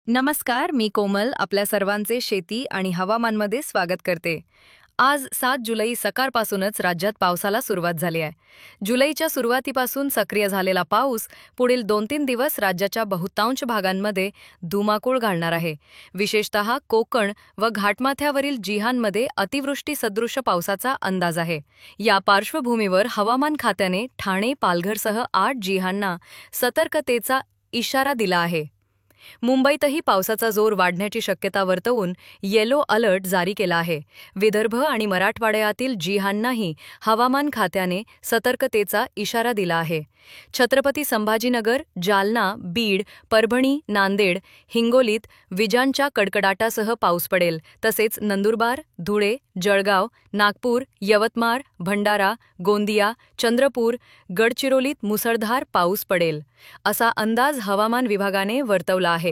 नमस्कार, मी कोमल आपल्या सर्वांचे शेती आणि हवामानमध्ये स्वागत करते. आज 7 जुलै सकाळपासूनच राज्यात पावसाला सुरुवात झाली आहे. जुलैच्या सुरुवातीपासून सक्रिय झालेला पाऊस पुढील 2-3 दिवस राज्याच्या बहुतांश भागांमध्ये धुमाकूळ घालणार आहे. विशेषतः कोकण व घाटमाथ्यावरील जिल्ह्यांमध्ये अतिवृष्टी सदृश पावसाचा अंदाज आहे. या पार्श्वभूमीवर हवामान खात्याने ठाणे, पालघरसह 8 जिल्ह्यांना सतर्कतेचा इशारा दिला आहे. मुंबईतही पावसाचा जोर वाढण्याची शक्यता वर्तवून येलो अलर्ट जारी केला आहे. विदर्भ आणि मराठवाड्यातील जिल्ह्यांनाही हवामान खात्याने सतर्कतेचा इशारा दिला आहे. छत्रपती संभाजीनगर, जालना, बीड, परभणी, नांदेड, हिंगोलीत विजांच्या कडकडाटासह पाऊस पडेल. तसेच नंदुरबार, धुळे, जळगाव, नागपूर, यवतमाळ, भंडारा, गोंदिया, चंद्रपूर, गडचिरोलीत मुसळधार पाऊस पडेल, असा अंदाज हवामान विभागाने वर्तवला आहे.